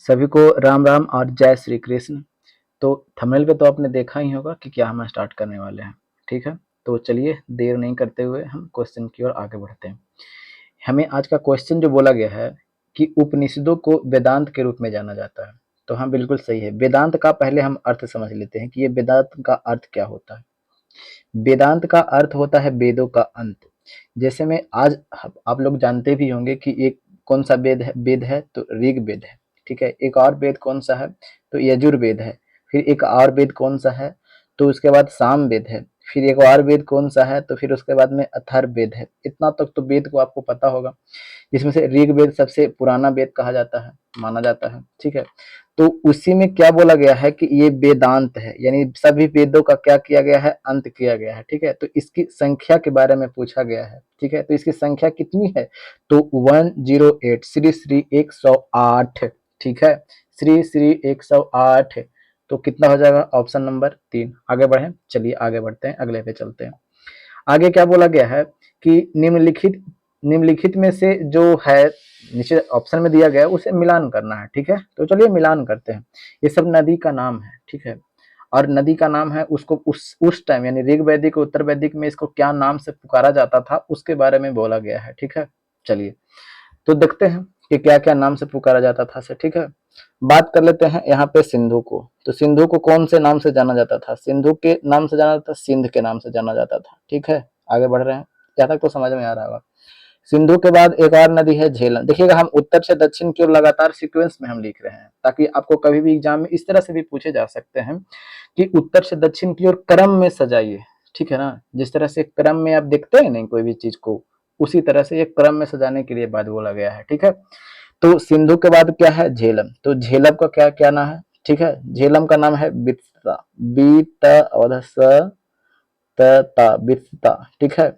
सभी को राम राम और जय श्री कृष्ण। तो थंबनेल पे तो आपने देखा ही होगा कि क्या हम स्टार्ट करने वाले हैं। ठीक है, तो चलिए देर नहीं करते हुए हम क्वेश्चन की ओर आगे बढ़ते हैं। हमें आज का क्वेश्चन जो बोला गया है कि उपनिषदों को वेदांत के रूप में जाना जाता है। तो हाँ, बिल्कुल सही है। वेदांत का पहले हम अर्थ समझ लेते हैं कि ये वेदांत का अर्थ क्या होता है। वेदांत का अर्थ होता है वेदों का अंत। जैसे में आज आप लोग जानते भी होंगे कि एक कौन सा वेद है तो ऋग्वेद है। ठीक है, एक और वेद कौन सा है तो यजुर्वेद है। फिर एक और वेद कौन सा है तो उसके बाद सामवेद है। फिर एक और वेद कौन सा है तो फिर उसके बाद में अथर्ववेद है। इतना तक तो वेद को आपको पता होगा, जिसमें से ऋग्वेद सबसे पुराना वेद कहा जाता है, माना जाता है। ठीक है, तो उसी में क्या बोला गया है कि ये वेदांत है, यानी सभी वेदों का क्या किया गया है, अंत किया गया है। ठीक है, तो इसकी संख्या के बारे में पूछा गया है। ठीक है, तो इसकी संख्या कितनी है तो 108, श्री श्री 108। ठीक है, श्री श्री 108। तो कितना हो जाएगा, ऑप्शन नंबर 3। आगे बढ़े, चलिए आगे बढ़ते हैं, अगले पे चलते हैं। आगे क्या बोला गया है कि निम्नलिखित में से जो है नीचे ऑप्शन में दिया गया है उसे मिलान करना है। ठीक है, तो चलिए मिलान करते हैं। ये सब नदी का नाम है। ठीक है, और नदी का नाम है, उसको उस टाइम यानी ऋग वैदिक उत्तर वैदिक में इसको क्या नाम से पुकारा जाता था उसके बारे में बोला गया है। ठीक है, चलिए तो देखते हैं कि क्या क्या नाम से पुकारा जाता था से। ठीक है, बात कर लेते हैं यहाँ पे सिंधु को। तो सिंधु को कौन से नाम से जाना जाता था, सिंधु के नाम से जाना जाता था, सिंध के नाम से जाना जाता था। ठीक है, आगे बढ़ रहे हैं, यहाँ तक तो समझ में आ रहा होगा। सिंधु के बाद एक और नदी है झेलम। देखिएगा हम उत्तर से दक्षिण की ओर लगातार सीक्वेंस में हम लिख रहे हैं, ताकि आपको कभी भी एग्जाम में इस तरह से भी पूछे जा सकते हैं कि उत्तर से दक्षिण की ओर क्रम में सजाइए। ठीक है ना, जिस तरह से क्रम में आप देखते हैं नहीं कोई भी चीज को, उसी तरह से ये क्रम में सजाने के लिए बात बोला गया है। ठीक है, तो सिंधु के बाद क्या है, झेलम। तो झेलम का क्या क्या नाम है। ठीक है, झेलम का नाम है बित्सा, बीत और स त ता, बित्सा। ठीक है,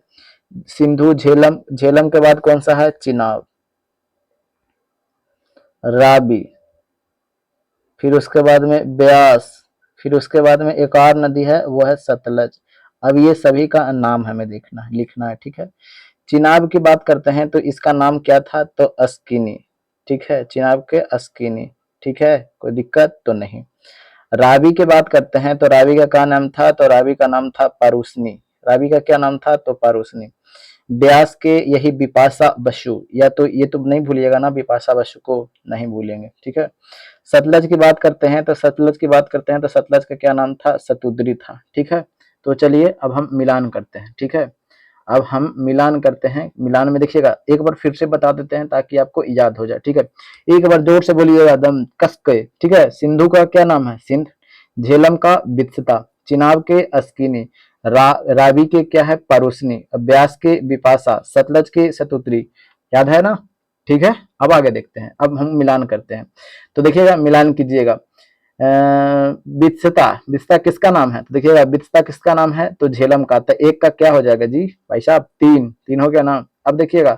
सिंधु झेलम, झेलम के बाद कौन सा है, चिनाब, राबी, फिर उसके बाद में ब्यास, फिर उसके बाद में एक और नदी है वो है सतलज। अब ये सभी का नाम हमें देखना है, लिखना है। ठीक है, चिनाब की बात करते हैं तो इसका नाम क्या था तो अस्किनी। ठीक है, चिनाब के अस्किनी। ठीक है, कोई दिक्कत तो नहीं। रावी की बात करते हैं तो रावी का क्या नाम था तो रावी का नाम था पारुसनी। रावी का क्या नाम था तो पारुसनी। ब्यास के यही बिपाशा बसु, या तो ये तो नहीं भूलिएगा ना, बिपाशा बसु को नहीं भूलेंगे। ठीक है, सतलज की बात करते हैं तो सतलज की बात करते हैं तो सतलज का क्या नाम था, सतुद्री था। ठीक है, तो चलिए अब हम मिलान करते हैं। ठीक है, अब हम मिलान करते हैं। मिलान में देखिएगा, एक बार फिर से बता देते हैं ताकि आपको याद हो जाए। ठीक है, एक बार जोर से बोलिएगा एकदम कस के। ठीक है, सिंधु का क्या नाम है, सिंध। झेलम का बित्सता, चिनाब के अस्किनी, रावी के क्या है, परुसनी, ब्यास के बिपाशा, सतलज के सतुत्री। याद है ना। ठीक है, अब आगे देखते हैं, अब हम मिलान करते हैं। तो देखिएगा, मिलान कीजिएगा। बित्सता, बित्सता किसका नाम है तो देखिएगा, बित्सता किसका नाम है तो झेलम का। तो एक का क्या हो जाएगा जी भाई साहब, तीन, तीन हो गया ना। अब देखिएगा,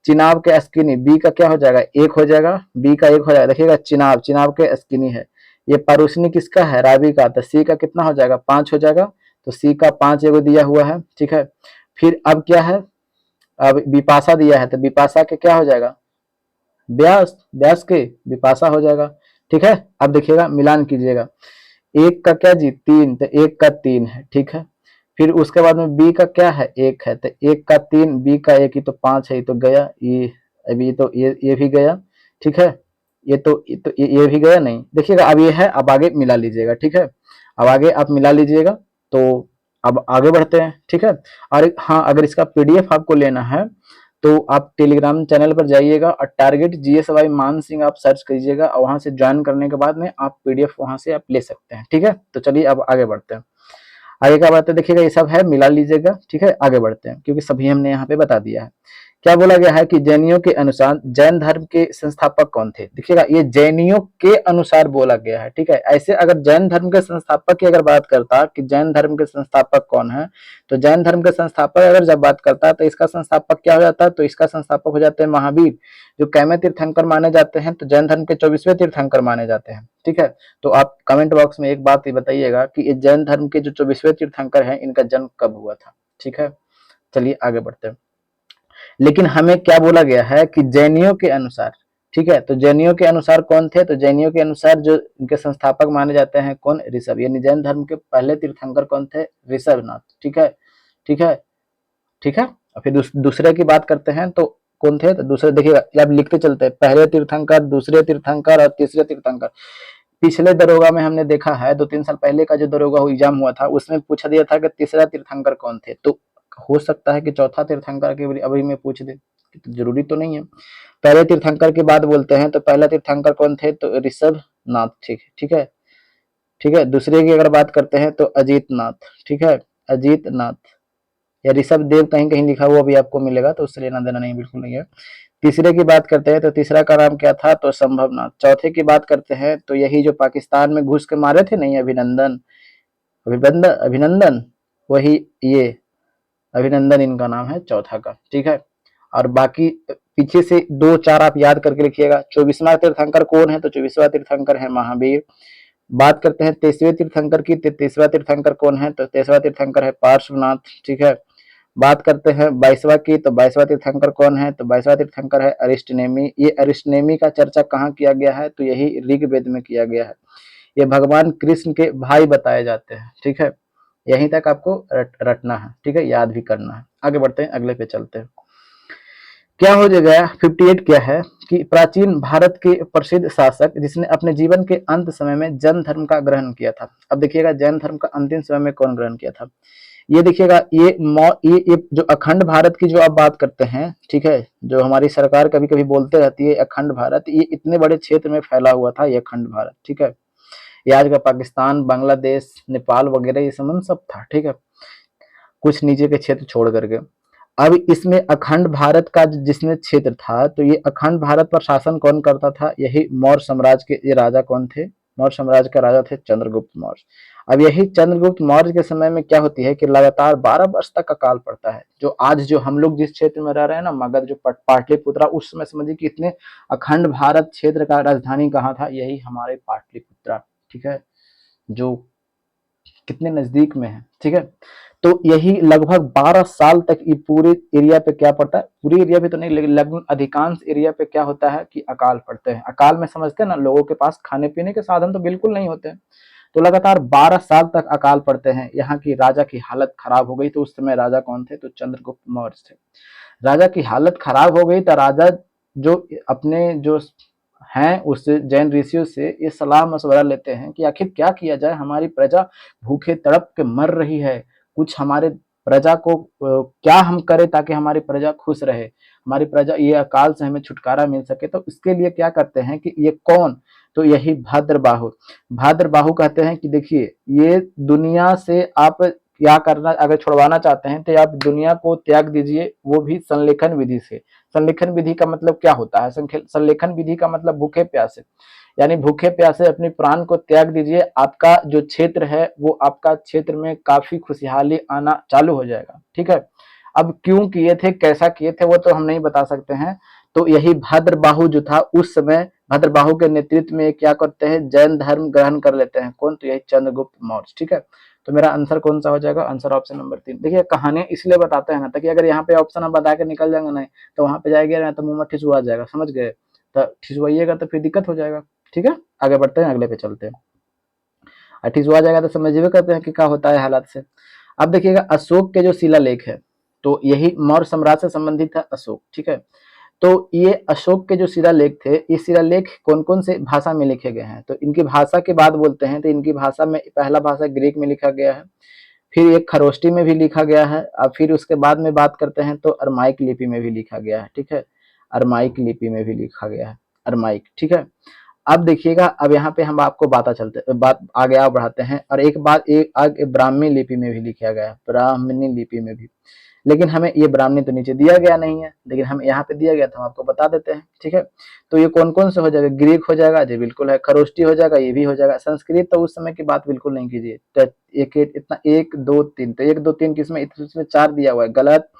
चिनाब के अस्किनी, बी का क्या हो जाएगा, एक हो जाएगा, बी का एक हो जाएगा। देखिएगा, चिनाब, चिनाब के अस्किनी है। ये परुसनी किसका है, रावी का। तो सी का कितना हो जाएगा, 5 हो जाएगा। तो सी का 5 एगो दिया हुआ है। ठीक है, फिर अब क्या है, अब बिपाशा दिया है तो बिपाशा के क्या हो जाएगा, ब्यास, ब्यास के बिपाशा हो जाएगा। ठीक है, अब देखिएगा मिलान कीजिएगा। एक का क्या जी, तीन, तो एक का तीन है। ठीक है, फिर उसके बाद में बी का क्या है, एक है। तो एक का तीन, बी का एक, ही तो 5 है, ये तो गया ये। अभी तो ये भी गया। ठीक है, ये भी गया नहीं। देखिएगा, अब ये है, अब आगे मिला लीजिएगा। ठीक है, अब आगे आप मिला लीजिएगा। तो अब आगे बढ़ते हैं। ठीक है, और हाँ, अगर इसका पीडीएफ आपको लेना है तो आप टेलीग्राम चैनल पर जाइएगा और टारगेट जीएसवाई मान सिंह आप सर्च कीजिएगा, और वहां से ज्वाइन करने के बाद में आप पीडीएफ वहां से आप ले सकते हैं। ठीक है, तो चलिए अब आगे बढ़ते हैं। आगे क्या बात है, देखिएगा ये सब है, मिला लीजिएगा। ठीक है, आगे बढ़ते हैं, क्योंकि सभी हमने यहाँ पे बता दिया है। क्या बोला गया है कि जैनियों के अनुसार जैन धर्म के संस्थापक कौन थे। देखिएगा, ये जैनियों के अनुसार बोला गया है। ठीक है, ऐसे अगर जैन धर्म के संस्थापक की अगर बात करता कि जैन धर्म के संस्थापक कौन है, तो जैन धर्म के संस्थापक अगर जब बात करता है तो इसका संस्थापक क्या हो जाता है, तो इसका संस्थापक हो जाते हैं महावीर, जो कैमे तीर्थंकर माने जाते हैं। तो जैन धर्म के 24वें तीर्थंकर माने जाते हैं। ठीक है, तो आप कमेंट बॉक्स में एक बात ही बताइएगा कि ये जैन धर्म के जो 24वें तीर्थंकर हैं, इनका जन्म कब हुआ था। ठीक है, चलिए आगे बढ़ते हैं। लेकिन हमें क्या बोला गया है कि जैनियों के अनुसार, ठीक है। तो जैनियों के अनुसार कौन थे, तो जैनियों के अनुसार जो इनके संस्थापक माने जाते हैं कौन, ऋषभ, यानी जैन धर्म के पहले तीर्थंकर कौन थे, ऋषभनाथ। ठीक है, ठीक है, ठीक है। और फिर दूसरे की बात करते हैं तो कौन थे, तो दूसरे देखिएगा, आप लिखते चलते हैं, पहले तीर्थंकर, दूसरे तीर्थंकर और तीसरे तीर्थंकर। पिछले दरोगा में हमने देखा है 2-3 साल पहले का जो दरोगा एग्जाम हुआ था उसमें पूछा दिया था कि तीसरा तीर्थंकर कौन थे, तो हो सकता है कि चौथा तीर्थंकर के अभी में पूछ दे, तो जरूरी तो नहीं है। पहले तीर्थंकर की बात बोलते हैं तो पहला तीर्थंकर कौन थे, तो ऋषभ नाथ। ठीक है, ठीक है, ठीक है। दूसरे की अगर बात करते हैं तो अजीत नाथ। ठीक है, अजीत नाथ या ऋषभ देव कहीं कहीं लिखा हुआ भी आपको मिलेगा, तो उससे लेना देना नहीं, बिल्कुल नहीं है। तीसरे की बात करते हैं तो तीसरा का नाम क्या था, तो संभवनाथ। चौथे की बात करते हैं तो यही जो पाकिस्तान में घुस के मारे थे नहीं, अभिनंदन, अभिनंदन, अभिनंदन, वही ये अभिनंदन इनका नाम है चौथा का। ठीक है, और बाकी पीछे से 2-4 आप याद करके लिखिएगा। 24वां तीर्थंकर कौन है, तो 24वां तीर्थंकर है महावीर। बात करते हैं 23वें तीर्थंकर की, 23वां तीर्थंकर कौन है, तो 23वां तीर्थंकर है पार्श्वनाथ। ठीक है। बात करते हैं 22वां की, तो 22वां तीर्थंकर कौन है, तो 22वां तीर्थंकर है अरिष्टनेमी। ये अरिष्टनेमी का चर्चा कहाँ किया गया है, तो यही ऋग्वेद में किया गया है। ये भगवान कृष्ण के भाई बताए जाते हैं। ठीक है, यहीं तक आपको रटना है। ठीक है, याद भी करना है। आगे बढ़ते हैं, अगले पे चलते हैं। क्या हो गया 58 क्या है कि प्राचीन भारत के प्रसिद्ध शासक जिसने अपने जीवन के अंत समय में जैन धर्म का ग्रहण किया था। अब देखिएगा जैन धर्म का अंतिम समय में कौन ग्रहण किया था, ये देखिएगा, ये जो अखंड भारत की जो आप बात करते हैं, ठीक है, जो हमारी सरकार कभी कभी बोलते रहती है अखंड भारत, ये इतने बड़े क्षेत्र में फैला हुआ था ये अखंड भारत। ठीक है, ये आज का पाकिस्तान, बांग्लादेश, नेपाल वगैरह ये सब था। ठीक है, कुछ नीचे के क्षेत्र छोड़ करके। अब इसमें अखंड भारत का जिसमें क्षेत्र था, तो ये अखंड भारत पर शासन कौन करता था, यही मौर्य साम्राज्य के ये राजा कौन थे, मौर्य साम्राज्य का राजा थे चंद्रगुप्त मौर्य। अब यही चंद्रगुप्त मौर्य के समय में क्या होती है कि लगातार 12 वर्ष तक अकाल पड़ता है। जो आज जो हम लोग जिस क्षेत्र में रह रहे हैं ना, मगध, जो पाटलिपुत्रा, उस समय समझिए कि इतने अखंड भारत क्षेत्र का राजधानी कहाँ था, यही हमारे पाटलिपुत्रा। ठीक है, जो कितने नजदीक में है। ठीक है, तो यही लगभग 12 साल तक ये पूरे एरिया पे क्या पड़ता है, पूरी एरिया पे तो नहीं लेकिन लगभग अधिकांश एरिया पे क्या होता है कि अकाल पड़ते हैं। अकाल में समझते हैं ना, लोगों के पास खाने पीने के साधन तो बिल्कुल नहीं होते हैं, तो लगातार 12 साल तक अकाल पड़ते हैं। यहाँ की राजा की हालत खराब हो गई। तो उस समय राजा कौन थे, तो चंद्रगुप्त मौर्य थे। राजा की हालत खराब हो गई तो राजा जो अपने जो हैं उस जैन ऋषियों से ये सलाह मशवरा लेते हैं कि आखिर क्या किया जाए, हमारी प्रजा भूखे तड़प के मर रही है, कुछ हमारे प्रजा को क्या हम करें ताकि हमारी प्रजा खुश रहे, हमारी प्रजा ये अकाल से हमें छुटकारा मिल सके। तो इसके लिए क्या करते हैं कि ये कौन, तो यही भाद्रबाहु। भाद्रबाहु कहते हैं कि देखिए ये दुनिया से आप क्या करना, अगर छुड़वाना चाहते हैं तो आप दुनिया को त्याग दीजिए, वो भी संलेखन विधि से। संलेखन विधि का मतलब क्या होता है, संलेखन विधि का मतलब भूखे प्यासे, यानी भूखे प्यासे अपने प्राण को त्याग दीजिए। आपका जो क्षेत्र है वो आपका क्षेत्र में काफी खुशहाली आना चालू हो जाएगा। ठीक है, अब क्यों किए थे, कैसा किए थे, वो तो हम नहीं बता सकते हैं। तो यही भद्रबाहु जो था उस समय, भद्रबाहु के नेतृत्व में क्या करते हैं, जैन धर्म ग्रहण कर लेते हैं। कौन, तो यही चंद्रगुप्त मौर्य। ठीक है, तो मेरा आंसर कौन सा हो जाएगा, आंसर ऑप्शन नंबर 3। देखिए कहानी इसलिए बताते हैं ना, ताकि अगर यहाँ पे ऑप्शन हम बता के निकल जाएंगे नहीं तो वहां पे जाएगा ना तो मुंह में ठिसुआ जाएगा, समझ गए, तो ठिसवाइएगा तो फिर दिक्कत हो जाएगा। ठीक है, आगे बढ़ते हैं, अगले पे चलते हैं। ठिसुआ जाएगा तो समझिए करते हैं कि क्या होता है हालात से। अब देखिएगा अशोक के जो शिलालेख है, तो यही मौर्य साम्राज्य से संबंधित है अशोक। ठीक है, तो ये अशोक के जो शिलालेख थे, ये शिलालेख कौन कौन से भाषा में लिखे गए हैं, तो इनकी भाषा की बात बोलते हैं तो इनकी भाषा में पहला भाषा ग्रीक में लिखा गया है, फिर एक खरोष्टी में भी लिखा गया है, और फिर उसके बाद में बात करते हैं तो अरमाइक लिपि में भी लिखा गया है। ठीक है, अरमाइक लिपि में भी लिखा गया है, अरमाइक। ठीक है, अब देखिएगा, अब यहाँ पे हम आपको बात आगे आप बढ़ाते हैं, और एक बात एक आगे ब्राह्मी लिपि में भी लिखा गया है, ब्राह्मणी लिपि में भी, लेकिन हमें ये ब्राह्मणी तो नीचे दिया गया नहीं है, लेकिन हम यहाँ पे दिया गया तो हम आपको बता देते हैं। ठीक है, तो ये कौन कौन से हो जाएगा, ग्रीक हो जाएगा जी, बिल्कुल है, खरोष्टी हो जाएगा, ये भी हो जाएगा, संस्कृत तो उस समय की बात बिल्कुल नहीं कीजिए। तो एक इतना 1 2 3, तो 1 2 3 किसमें, इसमें 4 दिया हुआ है, गलत।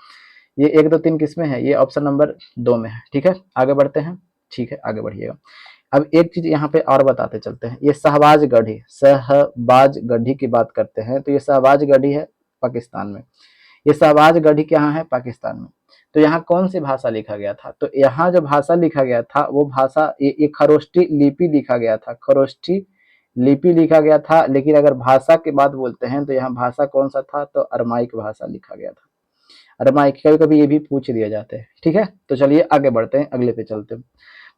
ये 1 2 3 किसमें है, ये ऑप्शन नंबर 2 में है। ठीक है, आगे बढ़ते हैं। ठीक है, आगे बढ़िएगा। अब एक चीज यहाँ पे और बताते चलते हैं, ये शहबाज गढ़ी, शहबाज गढ़ी की बात करते हैं, तो ये शहबाज गढ़ी है पाकिस्तान में, ये शहबाज गढ़ी कहाँ है, पाकिस्तान में। तो यहाँ कौन सी भाषा लिखा गया था? तो यहाँ जो भाषा लिखा गया था वो भाषा ये खरोष्ठी लिपि लिखा गया था, खरोष्ठी लिपि लिखा गया था। लेकिन अगर भाषा की बात बोलते हैं तो यहाँ भाषा कौन सा था? तो अरमाइक भाषा लिखा गया था। अरमाइक कभी कभी ये भी पूछ दिया जाते हैं, ठीक है। तो चलिए आगे बढ़ते हैं, अगले पे चलते हैं।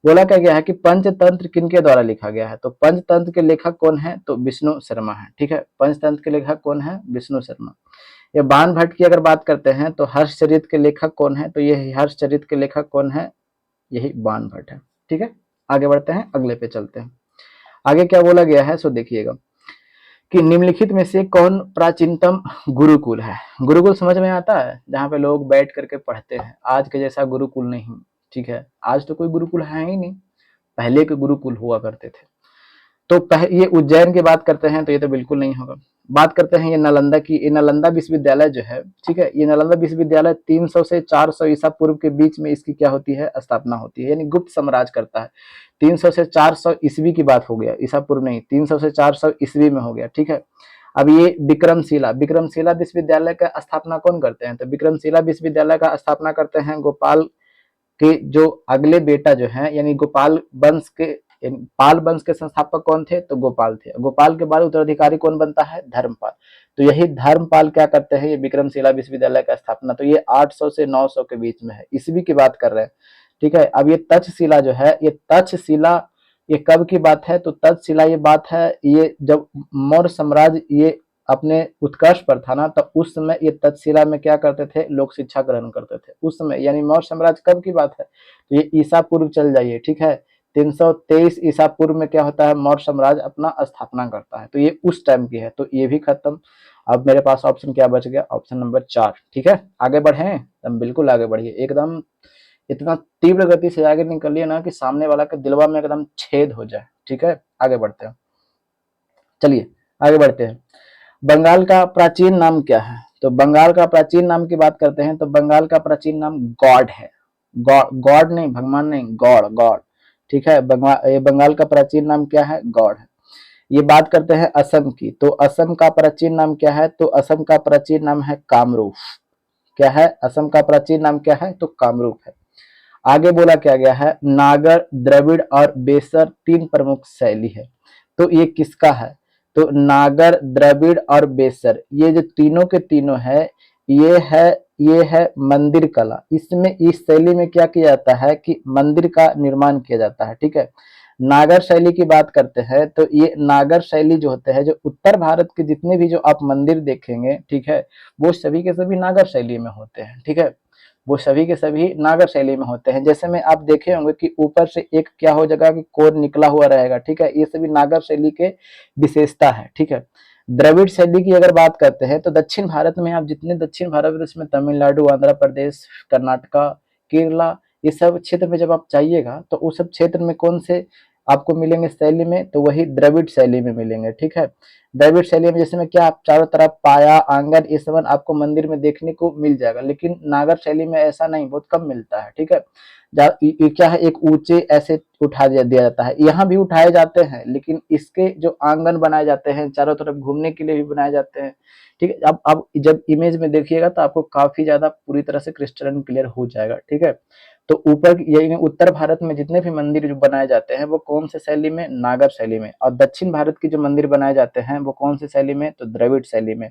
बोला क्या गया है कि पंचतंत्र किनके द्वारा लिखा गया है? तो पंचतंत्र के लेखक कौन है? तो विष्णु शर्मा है, ठीक है। पंचतंत्र के लेखक कौन है? विष्णु शर्मा। ये बाण भट्ट की अगर बात करते हैं तो हर्षचरित के लेखक कौन है? तो ये हर्षचरित के लेखक कौन है? यही बाण भट्ट है, ठीक है। आगे बढ़ते हैं, अगले पे चलते हैं। आगे क्या बोला गया है सो देखिएगा कि निम्नलिखित में से कौन प्राचीनतम गुरुकुल है? गुरुकुल समझ में आता है? जहाँ पे लोग बैठ करके पढ़ते हैं। आज के जैसा गुरुकुल नहीं, ठीक है। आज तो कोई गुरुकुल है ही नहीं, पहले के गुरुकुल हुआ करते थे। तो ये उज्जैन की बात करते हैं तो ये तो बिल्कुल नहीं होगा। बात करते हैं ये नालंदा की। ये नालंदा विश्वविद्यालय जो है, ठीक है, ये नालंदा विश्वविद्यालय 300 से 400 ईसा पूर्व के बीच में इसकी क्या होती है? स्थापना होती है, यानी गुप्त साम्राज्य करता है। 300 से 400 ईस्वी की बात हो गया, ईसा पूर्व नहीं, 300 से 400 ईस्वी में हो गया, ठीक है। अब ये विक्रमशिला विश्वविद्यालय का स्थापना कौन करते हैं? तो विक्रमशिला विश्वविद्यालय का स्थापना करते हैं गोपाल के जो अगले बेटा जो है, यानी गोपाल वंश के, पाल वंश के संस्थापक कौन थे? तो गोपाल थे। गोपाल के बाद उत्तराधिकारी कौन बनता है? धर्मपाल। तो यही धर्मपाल क्या करते हैं? ये विक्रमशिला विश्वविद्यालय का स्थापना, तो ये 800 से 900 के बीच में है, ईस्वी की बात कर रहे हैं, ठीक है। अब ये तक्षशिला जो है, ये तक्षशिला ये कब की बात है? तो तक्षशिला ये बात है, ये जब मौर्य साम्राज्य ये अपने उत्कर्ष पर था ना, तो उस समय ये तक्षशिला में क्या करते थे? लोग शिक्षा ग्रहण करते थे उस समय, यानी मौर्य साम्राज्य कब की बात है? तो ये ईसा पूर्व चल जाइए, ठीक है। 323 ईसा पूर्व में क्या होता है? मौर्य साम्राज्य अपना स्थापना करता है, तो ये उस टाइम की है। तो ये भी खत्म। अब मेरे पास ऑप्शन क्या बच गया? ऑप्शन नंबर 4, ठीक है। आगे बढ़े, एकदम बिल्कुल आगे बढ़िए, एकदम इतना तीव्र गति से आगे निकलिए ना कि सामने वाला के दिलवा में एकदम छेद हो जाए, ठीक है। आगे बढ़ते हैं, चलिए आगे बढ़ते हैं। बंगाल का प्राचीन नाम क्या है? तो बंगाल का प्राचीन नाम की बात करते हैं तो बंगाल का प्राचीन नाम गॉड है। गॉड, गॉड नहीं, भगवान नहीं, गॉड, गॉड, ठीक है। बंगाल का प्राचीन नाम क्या है? गॉड है। ये बात करते हैं असम की, तो असम का प्राचीन नाम क्या है? तो असम का प्राचीन नाम है कामरूप। क्या है? असम का प्राचीन नाम क्या है? तो कामरूप है। आगे बोला क्या गया है? नागर, द्रविड़ और बेसर 3 प्रमुख शैली है। तो ये किसका है? तो नागर, द्रविड़ और बेसर, ये जो तीनों के तीनों है, ये है ये है मंदिर कला। इसमें इस शैली में क्या किया जाता है कि मंदिर का निर्माण किया जाता है, ठीक है। नागर शैली की बात करते हैं तो ये नागर शैली जो होते हैं, जो उत्तर भारत के जितने भी जो आप मंदिर देखेंगे, ठीक है, वो सभी के सभी नागर शैली में होते हैं, ठीक है। वो सभी के सभी नागर शैली में होते हैं। जैसे में आप देखे होंगे कि ऊपर से एक क्या हो जाएगा कि कोर निकला हुआ रहेगा, ठीक है। ये सभी नागर शैली के विशेषता है, ठीक है। द्रविड़ शैली की अगर बात करते हैं तो दक्षिण भारत में, आप जितने दक्षिण भारत में, इसमें तमिलनाडु, आंध्र प्रदेश, कर्नाटका, केरला, ये सब क्षेत्र में जब आप जाइएगा तो उस सब क्षेत्र में कौन से आपको मिलेंगे शैली में? तो वही द्रविड़ शैली में मिलेंगे, ठीक है। द्रविड़ शैली में जैसे में क्या, आप चारों तरफ पाया, आंगन, ये सब आपको मंदिर में देखने को मिल जाएगा। लेकिन नागर शैली में ऐसा नहीं, बहुत कम मिलता है, ठीक है। ये क्या है, एक ऊंचे ऐसे उठा दिया जाता है, यहाँ भी उठाए जाते हैं, लेकिन इसके जो आंगन बनाए जाते हैं चारों तरफ घूमने के लिए भी बनाए जाते हैं, ठीक है। अब जब इमेज में देखिएगा तो आपको काफी ज्यादा पूरी तरह से क्रिस्टल क्लियर हो जाएगा, ठीक है। तो ऊपर यानी उत्तर भारत में जितने भी मंदिर जो बनाए जाते हैं वो कौन से शैली में? नागर शैली में। और दक्षिण भारत की जो मंदिर बनाए जाते हैं वो कौन सी शैली में? तो द्रविड़ शैली में,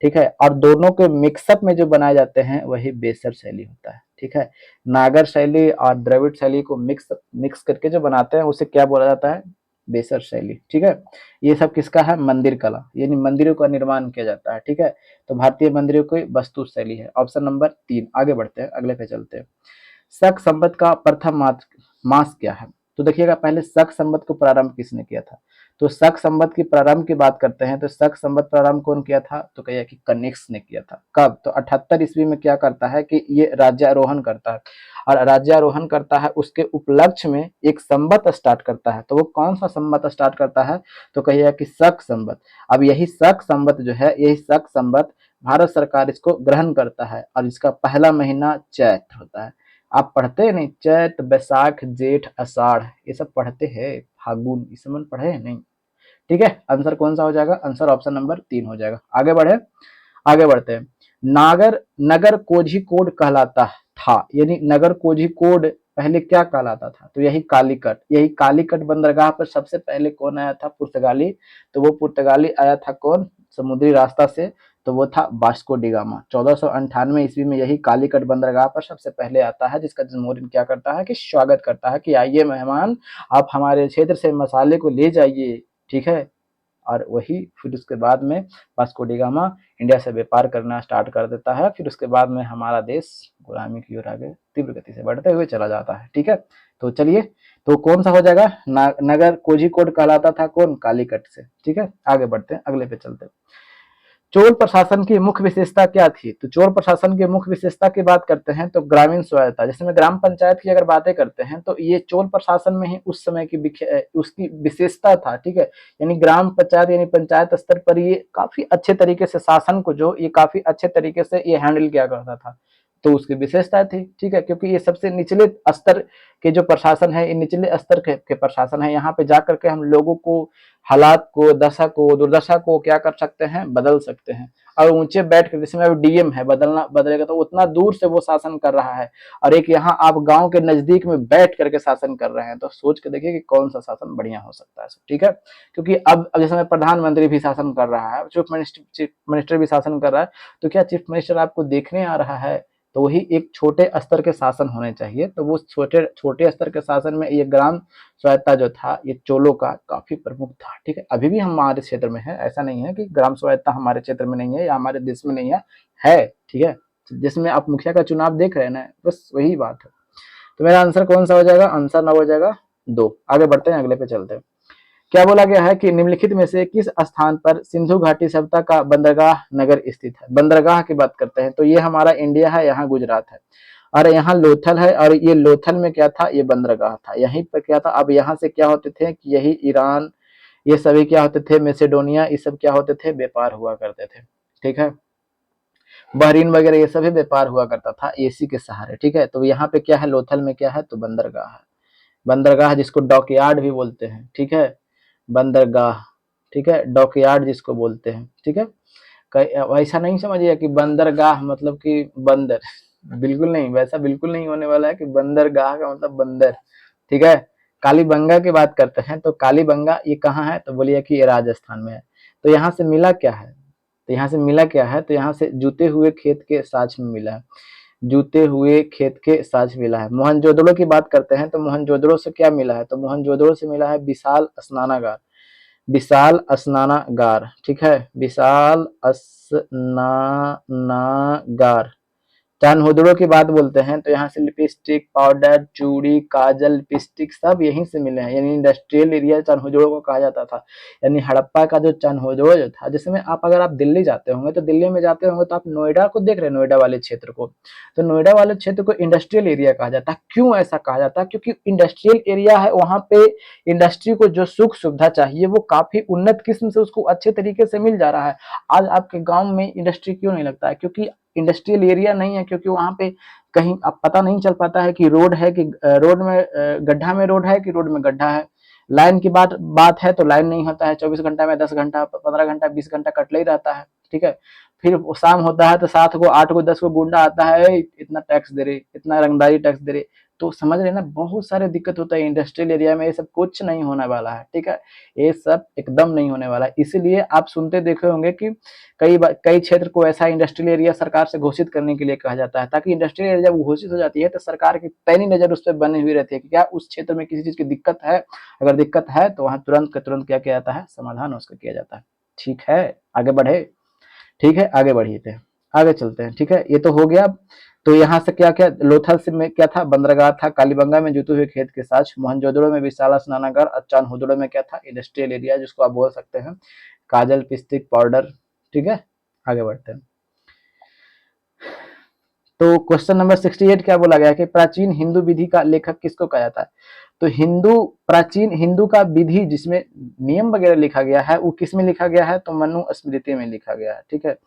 ठीक है। और दोनों के मिक्सअप में जो बनाए जाते हैं वही बेसर शैली होता है, ठीक है। नागर शैली और द्रविड़ शैली को मिक्स करके जो बनाते हैं उसे क्या बोला जाता है? बेसर शैली, ठीक है। ये सब किसका है? मंदिर कला, यानी मंदिरों का निर्माण किया जाता है, ठीक है। तो भारतीय मंदिरों की वास्तु शैली है। Option number 3। आगे बढ़ते हैं, अगले पे चलते हैं। शक संवत का प्रथम मास क्या है? तो देखिएगा, पहले शक संवत को प्रारंभ किसने किया था? तो शक संवत की प्रारंभ की बात करते हैं तो शक संवत प्रारंभ कौन किया था? तो कहिए कि कनिष्क ने किया था। कब? तो 78 ईस्वी में क्या करता है कि ये राज्यारोहण करता है, और राज्यारोहण करता है उसके उपलक्ष्य में एक संवत स्टार्ट करता है। तो वो कौन सा संवत स्टार्ट करता है? तो कहिए कि शक संवत। अब यही शक संवत जो है, यही शक संवत भारत सरकार इसको ग्रहण करता है, और इसका पहला महीना चैत्र होता है। आप पढ़ते हैं नहीं? चैत, बैसाख, जेठ, आषाढ़, ये सब पढ़ते हैं, फागुन, इस सब पढ़े हैं नहीं, ठीक है। आंसर कौन सा हो जाएगा? आंसर ऑप्शन नंबर 3 हो जाएगा। आगे बढ़े, आगे बढ़ते हैं। नागर नगर कोझिकोड कहलाता था, यानी नगर कोझिकोड पहले क्या कहलाता था, तो यही कालीकट। यही कालीकट बंदरगाह पर सबसे पहले कौन आया था, पुर्तगाली। तो वो पुर्तगाली आया था कौन, समुद्री रास्ता से, तो वो था वास्को डी गामा। 1498 ईस्वी में यही कालीकट बंदरगाह पर सबसे पहले आता है, जिसका जमोरिन क्या करता है कि स्वागत करता है कि आइए मेहमान, आप हमारे क्षेत्र से मसाले को ले जाइए, ठीक है। और वही फिर उसके बाद में वास्को डी गामा इंडिया से व्यापार करना स्टार्ट कर देता है। फिर उसके बाद में हमारा देश गुलामी की ओर आगे तीव्र गति से बढ़ते हुए चला जाता है, ठीक है। तो चलिए, तो कौन सा हो जाएगा, नगर कोझिकोड कहलाता था कौन, कालीकट से, ठीक है। आगे बढ़ते हैं, अगले पे चलते हैं। चोल प्रशासन की मुख्य विशेषता क्या थी, तो चोल प्रशासन की मुख्य विशेषता की बात करते हैं तो ग्रामीण स्वायत्ता, जिसमें ग्राम पंचायत की अगर बातें करते हैं तो ये चोल प्रशासन में ही उस समय की उसकी विशेषता था, ठीक है। यानी ग्राम पंचायत यानी पंचायत स्तर पर ये काफी अच्छे तरीके से शासन को जो ये काफी अच्छे तरीके से ये हैंडल किया करता था, तो उसकी विशेषता थी, ठीक है। क्योंकि ये सबसे निचले स्तर के जो प्रशासन है, ये निचले स्तर के प्रशासन है, यहाँ पे जाकर के हम लोगों को, हालात को, दशा को, दुर्दशा को क्या कर सकते हैं, बदल सकते हैं। और ऊंचे बैठ कर, जिसमें अब डीएम है, बदलेगा तो उतना दूर से वो शासन कर रहा है, और एक यहाँ आप गांव के नजदीक में बैठ करके शासन कर रहे हैं, तो सोच के देखिए कि कौन सा शासन बढ़िया हो सकता है, ठीक है। क्योंकि अब जैसे प्रधानमंत्री भी शासन कर रहा है, चीफ मिनिस्टर भी शासन कर रहा है, तो क्या चीफ मिनिस्टर आपको देखने आ रहा है, तो वही एक छोटे स्तर के शासन होने चाहिए। तो वो छोटे छोटे स्तर के शासन में ये ग्राम स्वायत्ता जो था, ये चोलों का काफी प्रमुख था, ठीक है। अभी भी हमारे क्षेत्र में है, ऐसा नहीं है कि ग्राम स्वायत्ता हमारे क्षेत्र में नहीं है या हमारे देश में नहीं है, ठीक है। जिसमें आप मुखिया का चुनाव देख रहे हैं ना, बस वही बात है। तो मेरा आंसर कौन सा हो जाएगा, आंसर ना हो जाएगा 2। आगे बढ़ते हैं, अगले पे चलते हैं। क्या बोला गया है कि निम्नलिखित में से किस स्थान पर सिंधु घाटी सभ्यता का बंदरगाह नगर स्थित है। बंदरगाह की बात करते हैं तो ये हमारा इंडिया है, यहाँ गुजरात है, और यहाँ लोथल है, और ये लोथल में क्या था, ये बंदरगाह था। यहीं पर क्या था, अब यहाँ से क्या होते थे कि यही ईरान, ये सभी क्या होते थे, मैसेडोनिया, ये सब क्या होते थे, व्यापार हुआ करते थे, ठीक है। बहरीन वगैरह ये सभी व्यापार हुआ करता था एसी के सहारे, ठीक है। तो यहाँ पे क्या है, लोथल में क्या है, तो बंदरगाह है। बंदरगाह जिसको डॉकयार्ड भी बोलते हैं, ठीक है, बंदरगाह, ठीक है, डॉकयार्ड जिसको बोलते हैं, ठीक है। ऐसा नहीं समझिए कि बंदरगाह मतलब कि बंदर, बिल्कुल नहीं, वैसा बिल्कुल नहीं होने वाला है कि बंदरगाह का मतलब बंदर, ठीक है। कालीबंगा की बात करते हैं तो कालीबंगा ये कहाँ है, तो बोलिए कि ये राजस्थान में है। तो यहाँ से मिला क्या है, तो यहाँ से मिला क्या है, तो यहाँ से जूते हुए खेत के साथ में मिला है, जूते हुए खेत के साथ मिला है। मोहनजोदड़ो की बात करते हैं तो मोहनजोदड़ो से क्या मिला है, तो मोहनजोदड़ो से मिला है विशाल स्नानागार, विशाल स्नानागार, ठीक है, विशाल स्नानागार। चानहोदड़ो की बात बोलते हैं तो यहाँ से लिपस्टिक, पाउडर, चूड़ी, काजल, लिपस्टिक सब यहीं से मिले हैं, यानी इंडस्ट्रियल एरिया चानहोदड़ो को कहा जाता था। यानी हड़प्पा का जो चानहोदड़ो जो था, जिसमें आप अगर आप दिल्ली जाते होंगे तो दिल्ली में जाते होंगे तो आप नोएडा को देख रहे हैं, नोएडा वाले क्षेत्र को, तो नोएडा वाले क्षेत्र को इंडस्ट्रियल एरिया कहा जाता है। क्यों ऐसा कहा जाता है, क्योंकि इंडस्ट्रियल एरिया है, वहां पे इंडस्ट्री को जो सुख सुविधा चाहिए वो काफी उन्नत किस्म से उसको अच्छे तरीके से मिल जा रहा है। आज आपके गांव में इंडस्ट्री क्यों नहीं लगता है, क्योंकि इंडस्ट्रियल एरिया नहीं है, क्योंकि वहां पे कहीं अब पता नहीं चल पाता है कि रोड है कि रोड में गड्ढा में रोड है कि रोड में गड्ढा है। लाइन की बात है तो लाइन नहीं होता है, 24 घंटा में 10 घंटा, 15 घंटा, 20 घंटा कटले ही रहता है, ठीक है। फिर शाम होता है तो 7 को, 8 को, 10 को गुंडा आता है, इतना टैक्स दे रहे, इतना रंगदारी टैक्स दे रहे, तो समझ रहे ना, बहुत सारे दिक्कत होता है इंडस्ट्रियल एरिया में। ये सब कुछ नहीं होने वाला है, ठीक है, ये सब एकदम नहीं होने वाला है। इसीलिए आप सुनते देखे होंगे कि कई क्षेत्र को ऐसा इंडस्ट्रियल एरिया सरकार से घोषित करने के लिए कहा जाता है, ताकि इंडस्ट्रियल एरिया जब घोषित हो जाती है तो सरकार की पैनी नजर उस पर बनी हुई रहती है कि क्या उस क्षेत्र में किसी चीज की दिक्कत है। अगर दिक्कत है तो वहां तुरंत का तुरंत क्या किया जाता है, समाधान उसका किया जाता है, ठीक है। आगे बढ़े, ठीक है, आगे बढ़िए थे, आगे चलते हैं, ठीक है। ये तो हो गया। तो यहाँ से क्या क्या, लोथल से में क्या था, बंदरगाह था, कालीबंगा में जूते हुए खेत के साथ, मोहनजोदड़ो में विशाला स्नानागार, चानहोदड़ो में क्या था, इंडस्ट्रियल एरिया जिसको आप बोल सकते हैं काजल, पिस्टिक, पाउडर, ठीक है। आगे बढ़ते हैं। तो क्वेश्चन नंबर 68 क्या बोला गया कि प्राचीन हिंदू विधि का लेखक किसको कहा जाता है, तो प्राचीन हिंदू का विधि जिसमें नियम वगैरह लिखा गया है वो किसमें लिखा गया है, तो मनु स्मृति में लिखा गया है, ठीक है।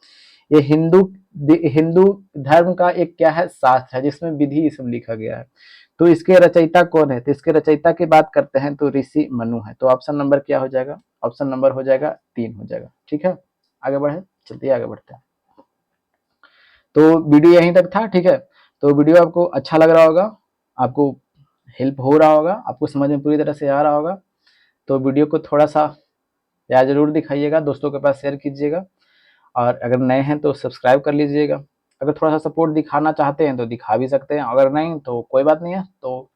ये हिंदू धर्म का एक क्या है, शास्त्र है जिसमें विधि सब लिखा गया है। तो इसके रचयिता कौन है, तो इसके रचयिता की बात करते हैं तो ऋषि मनु है। तो ऑप्शन नंबर क्या हो जाएगा, ऑप्शन नंबर हो जाएगा 3 हो जाएगा, ठीक है। आगे बढ़े, चलिए आगे बढ़ते हैं। तो वीडियो यहीं तक था, ठीक है। तो वीडियो आपको अच्छा लग रहा होगा, आपको हेल्प हो रहा होगा, आपको समझ में पूरी तरह से आ रहा होगा, तो वीडियो को थोड़ा-सा प्यार ज़रूर दिखाइएगा, दोस्तों के पास शेयर कीजिएगा और अगर नए हैं तो सब्सक्राइब कर लीजिएगा। अगर थोड़ा-सा सपोर्ट दिखाना चाहते हैं तो दिखा भी सकते हैं, अगर नहीं तो कोई बात नहीं है। तो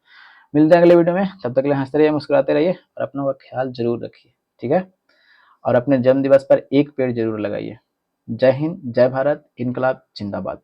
मिलते हैं अगले वीडियो में, तब तक के लिए हँसते रहिए, मुस्कुराते रहिए और अपनों का ख्याल ज़रूर रखिए, ठीक है? और अपने जन्मदिवस पर एक पेड़ ज़रूर लगाइए। जय हिंद, जय भारत, इनकलाब ज़िंदाबाद।